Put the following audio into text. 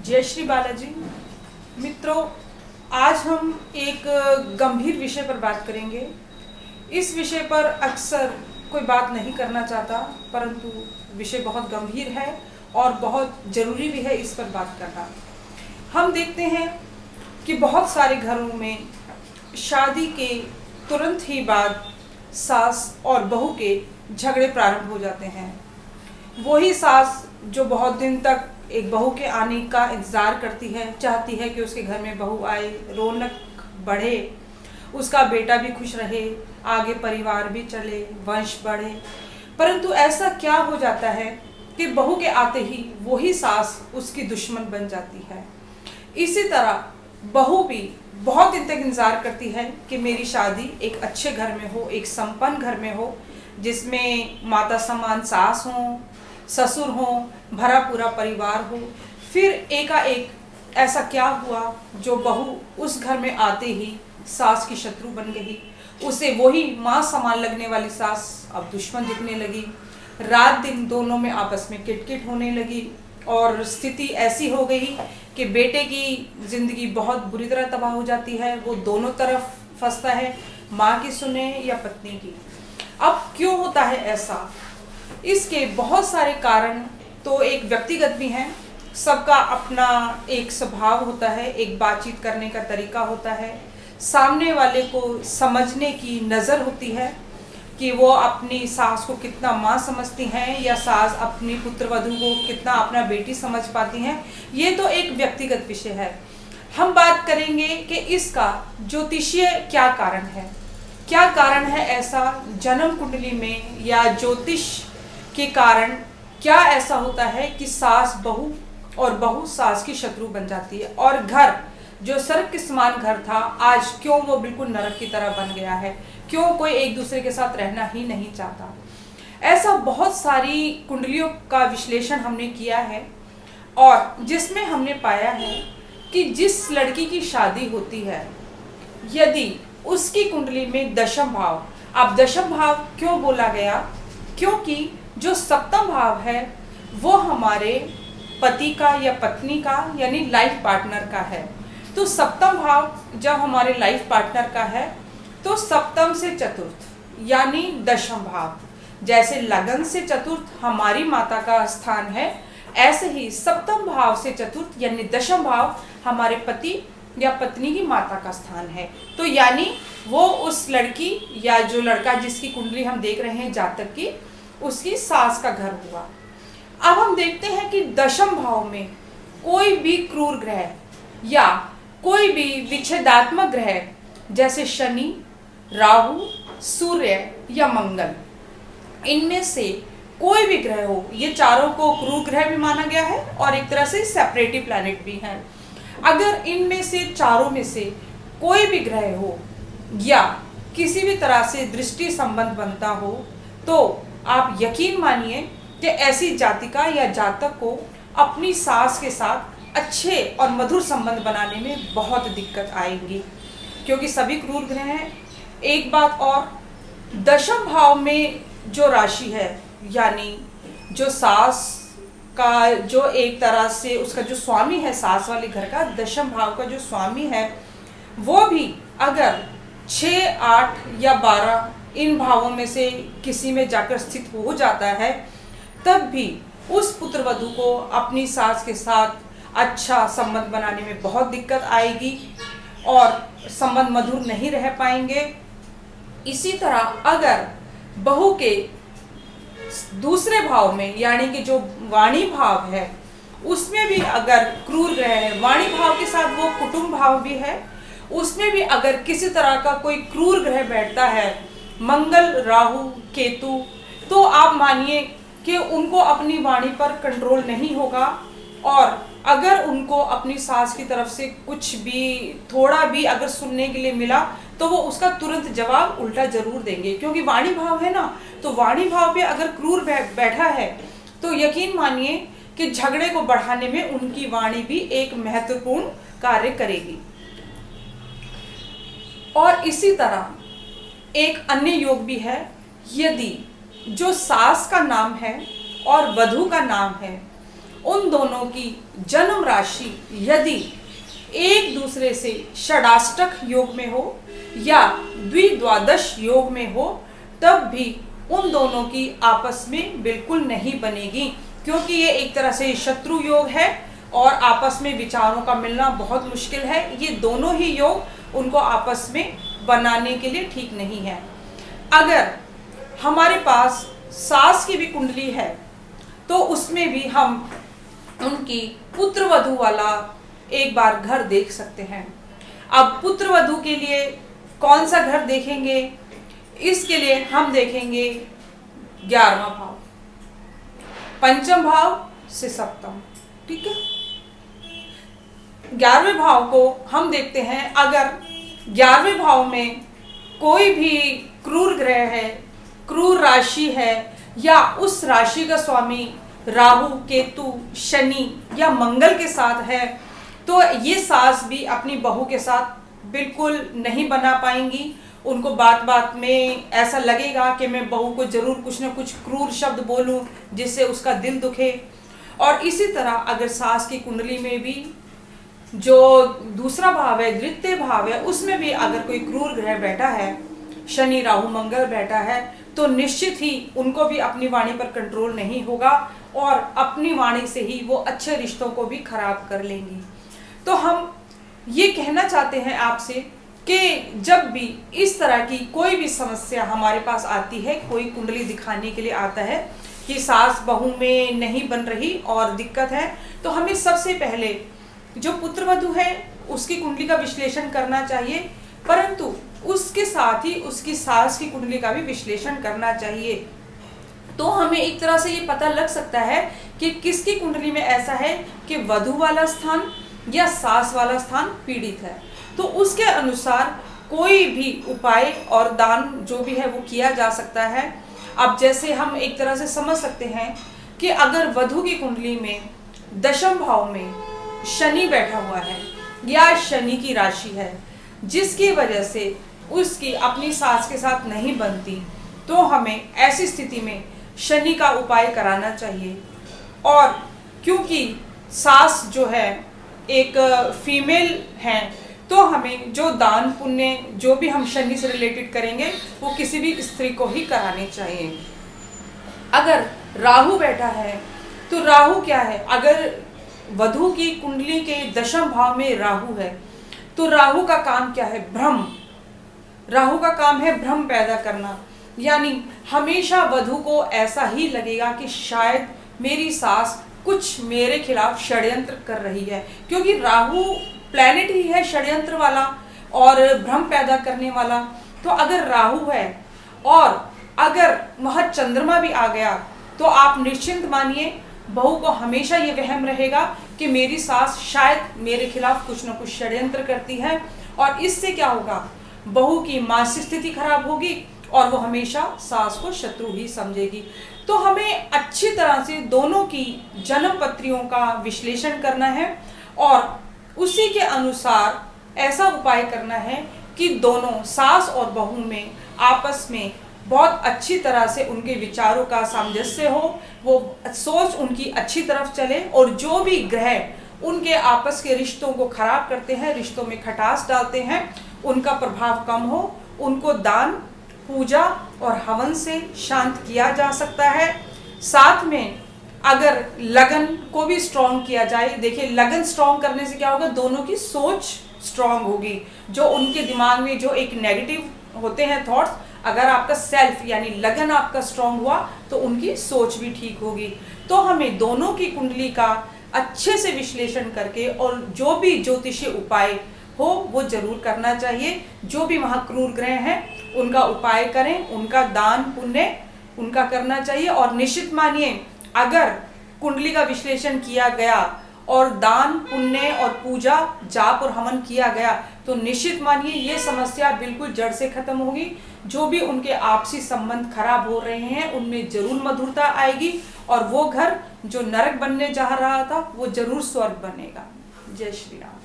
जय श्री बालाजी। मित्रों, आज हम एक गंभीर विषय पर बात करेंगे। इस विषय पर अक्सर कोई बात नहीं करना चाहता, परंतु विषय बहुत गंभीर है और बहुत ज़रूरी भी है इस पर बात करना। हम देखते हैं कि बहुत सारे घरों में शादी के तुरंत ही बाद सास और बहू के झगड़े प्रारंभ हो जाते हैं। वही सास जो बहुत दिन तक एक बहू के आने का इंतज़ार करती है, चाहती है कि उसके घर में बहू आए, रौनक बढ़े, उसका बेटा भी खुश रहे, आगे परिवार भी चले, वंश बढ़े। परंतु ऐसा क्या हो जाता है कि बहू के आते ही वही सास उसकी दुश्मन बन जाती है। इसी तरह बहू भी बहुत दिन तक इंतज़ार करती है कि मेरी शादी एक अच्छे घर में हो, एक संपन्न घर में हो, जिसमें माता समान सास हो, ससुर हो, भरा पूरा परिवार हो। फिर एकाएक ऐसा क्या हुआ जो बहू उस घर में आते ही सास की शत्रु बन गई। उसे वही माँ समान लगने वाली सास अब दुश्मन दिखने लगी। रात दिन दोनों में आपस में किटकिट होने लगी और स्थिति ऐसी हो गई कि बेटे की ज़िंदगी बहुत बुरी तरह तबाह हो जाती है। वो दोनों तरफ फंसता है, माँ की सुने या पत्नी की। अब क्यों होता है ऐसा? इसके बहुत सारे कारण तो एक व्यक्तिगत भी हैं। सबका अपना एक स्वभाव होता है, एक बातचीत करने का तरीका होता है, सामने वाले को समझने की नज़र होती है कि वो अपनी सास को कितना माँ समझती हैं या सास अपनी पुत्रवधू को कितना अपना बेटी समझ पाती हैं। ये तो एक व्यक्तिगत विषय है। हम बात करेंगे कि इसका ज्योतिषीय क्या कारण है। क्या कारण है ऐसा जन्म कुंडली में या ज्योतिष के कारण क्या ऐसा होता है कि सास बहू और बहू सास की शत्रु बन जाती है, और घर जो स्वर्ग के समान घर था आज क्यों वो बिल्कुल नरक की तरह बन गया है? क्यों कोई एक दूसरे के साथ रहना ही नहीं चाहता? ऐसा बहुत सारी कुंडलियों का विश्लेषण हमने किया है और जिसमें हमने पाया है कि जिस लड़की की शादी होती है, यदि उसकी कुंडली में दशम भाव, अब दशम भाव क्यों बोला गया? क्योंकि जो सप्तम भाव है वो हमारे पति का या पत्नी का यानी लाइफ पार्टनर का है। तो सप्तम भाव जब हमारे लाइफ पार्टनर का है तो सप्तम से चतुर्थ यानी दशम भाव, जैसे लगन से चतुर्थ हमारी माता का स्थान है, ऐसे ही सप्तम भाव से चतुर्थ यानी दशम भाव हमारे पति या पत्नी की माता का स्थान है। तो यानी वो उस लड़की या जो लड़का जिसकी कुंडली हम देख रहे हैं जातक की, उसकी सास का घर हुआ। अब हम देखते हैं कि दशम भाव में कोई भी क्रूर ग्रह या कोई भी विच्छेदात्मक ग्रह जैसे शनि, राहु, सूर्य या मंगल, इनमें से कोई भी ग्रह हो, ये चारों को क्रूर ग्रह भी माना गया है और एक तरह से सेपरेटिव प्लैनेट भी हैं। अगर इनमें से चारों में से कोई भी ग्रह हो या किसी भी तरह से दृष्टि संबंध बनता हो, तो आप यकीन मानिए कि ऐसी जातिका या जातक को अपनी सास के साथ अच्छे और मधुर संबंध बनाने में बहुत दिक्कत आएगी, क्योंकि सभी क्रूर ग्रह हैं। एक बात और, दशम भाव में जो राशि है यानी जो सास का जो एक तरह से उसका जो स्वामी है, सास वाले घर का दशम भाव का जो स्वामी है, वो भी अगर 6, 8 या 12 इन भावों में से किसी में जाकर स्थित हो जाता है, तब भी उस पुत्रवधू को अपनी सास के साथ अच्छा संबंध बनाने में बहुत दिक्कत आएगी और संबंध मधुर नहीं रह पाएंगे। इसी तरह अगर बहू के दूसरे भाव में यानी कि जो वाणी भाव है उसमें भी अगर क्रूर ग्रह है, वाणी भाव के साथ वो कुटुंब भाव भी है, उसमें भी अगर किसी तरह का कोई क्रूर ग्रह बैठता है, मंगल, राहु, केतु, तो आप मानिए कि उनको अपनी वाणी पर कंट्रोल नहीं होगा और अगर उनको अपनी सास की तरफ से कुछ भी थोड़ा भी अगर सुनने के लिए मिला तो वो उसका तुरंत जवाब उल्टा जरूर देंगे, क्योंकि वाणी भाव है ना। तो वाणी भाव पे अगर क्रूर बैठा है तो यकीन मानिए कि झगड़े को बढ़ाने में उनकी वाणी भी एक महत्वपूर्ण कार्य करेगी। और इसी तरह एक अन्य योग भी है, यदि जो सास का नाम है और वधू का नाम है उन दोनों की जन्म राशि यदि एक दूसरे से षडाष्टक योग में हो या द्विद्वादश योग में हो, तब भी उन दोनों की आपस में बिल्कुल नहीं बनेगी, क्योंकि ये एक तरह से शत्रु योग है और आपस में विचारों का मिलना बहुत मुश्किल है। ये दोनों ही योग उनको आपस में बनाने के लिए ठीक नहीं है। अगर हमारे पास सास की भी कुंडली है तो उसमें भी हम उनकी पुत्र वधू वाला एक बार घर देख सकते हैं। अब पुत्र वधू के लिए कौन सा घर देखेंगे, इसके लिए हम देखेंगे 11वां भाव, पंचम भाव से सप्तम। ठीक है, 11वें भाव को हम देखते हैं। अगर 11वें भाव में कोई भी क्रूर ग्रह है, क्रूर राशि है, या उस राशि का स्वामी राहु, केतु, शनि या मंगल के साथ है, तो ये सास भी अपनी बहू के साथ बिल्कुल नहीं बना पाएंगी। उनको बात बात में ऐसा लगेगा कि मैं बहू को जरूर कुछ ना कुछ क्रूर शब्द बोलूं जिससे उसका दिल दुखे। और इसी तरह अगर सास की कुंडली में भी जो दूसरा भाव है, द्वितीय भाव है, उसमें भी अगर कोई क्रूर ग्रह बैठा है, शनि राहु मंगल बैठा है, तो निश्चित ही उनको भी अपनी वाणी पर कंट्रोल नहीं होगा और अपनी वाणी से ही वो अच्छे रिश्तों को भी खराब कर लेंगी। तो हम ये कहना चाहते हैं आपसे कि जब भी इस तरह की कोई भी समस्या हमारे पास आती है, कोई कुंडली दिखाने के लिए आता है कि सास बहू में नहीं बन रही और दिक्कत है, तो हमें सबसे पहले जो पुत्र वधू है उसकी कुंडली का विश्लेषण करना चाहिए, परंतु उसके साथ ही उसकी सास की कुंडली का भी विश्लेषण करना चाहिए। तो हमें एक तरह से ये पता लग सकता है कि किसकी कुंडली में ऐसा है कि वधू वाला स्थान या सास वाला स्थान पीड़ित है। तो उसके अनुसार कोई भी उपाय और दान जो भी है वो किया जा सकता है। अब जैसे हम एक तरह से समझ सकते हैं कि अगर वधू की कुंडली में दशम भाव में शनि बैठा हुआ है या शनि की राशि है, जिसकी वजह से उसकी अपनी सास के साथ नहीं बनती, तो हमें ऐसी स्थिति में शनि का उपाय कराना चाहिए। और क्योंकि सास जो है एक फीमेल है, तो हमें जो दान पुण्य जो भी हम शनि से रिलेटेड करेंगे वो किसी भी स्त्री को ही कराने चाहिए। अगर राहु बैठा है तो राहु क्या है, अगर वधू की कुंडली के दशम भाव में राहु है तो राहु का काम क्या है, भ्रम। राहु का काम है भ्रम पैदा करना, यानी हमेशा वधू को ऐसा ही लगेगा कि शायद मेरी सास कुछ मेरे खिलाफ षड्यंत्र कर रही है, क्योंकि राहु प्लैनेट ही है षड्यंत्र वाला और भ्रम पैदा करने वाला। तो अगर राहु है और अगर वह चंद्रमा भी आ गया तो आप निश्चिंत मानिए बहू को हमेशा ये वहम रहेगा कि मेरी सास शायद मेरे खिलाफ कुछ न कुछ षड्यंत्र करती है, और इससे क्या होगा, बहू की मानसिक स्थिति खराब होगी और वो हमेशा सास को शत्रु ही समझेगी। तो हमें अच्छी तरह से दोनों की जन्म पत्रियों का विश्लेषण करना है और उसी के अनुसार ऐसा उपाय करना है कि दोनों सास और बहू में आपस में बहुत अच्छी तरह से उनके विचारों का सामंजस्य हो, वो सोच उनकी अच्छी तरफ चले, और जो भी ग्रह उनके आपस के रिश्तों को खराब करते हैं, रिश्तों में खटास डालते हैं, उनका प्रभाव कम हो। उनको दान, पूजा और हवन से शांत किया जा सकता है। साथ में अगर लगन को भी स्ट्रॉन्ग किया जाए, देखिए लगन स्ट्रॉन्ग करने से क्या होगा, दोनों की सोच स्ट्रॉन्ग होगी। जो उनके दिमाग में जो एक नेगेटिव होते हैं थॉट्स, अगर आपका सेल्फ यानी लगन आपका स्ट्रॉन्ग हुआ तो उनकी सोच भी ठीक होगी। तो हमें दोनों की कुंडली का अच्छे से विश्लेषण करके और जो भी ज्योतिषीय उपाय हो वो जरूर करना चाहिए। जो भी वहाँ क्रूर ग्रह हैं उनका उपाय करें, उनका दान पुण्य उनका करना चाहिए। और निश्चित मानिए अगर कुंडली का विश्लेषण किया गया और दान पुण्य और पूजा जाप और हवन किया गया तो निश्चित मानिए ये समस्या बिल्कुल जड़ से खत्म होगी। जो भी उनके आपसी संबंध खराब हो रहे हैं उनमें जरूर मधुरता आएगी और वो घर जो नरक बनने जा रहा था वो जरूर स्वर्ग बनेगा। जय श्री राम।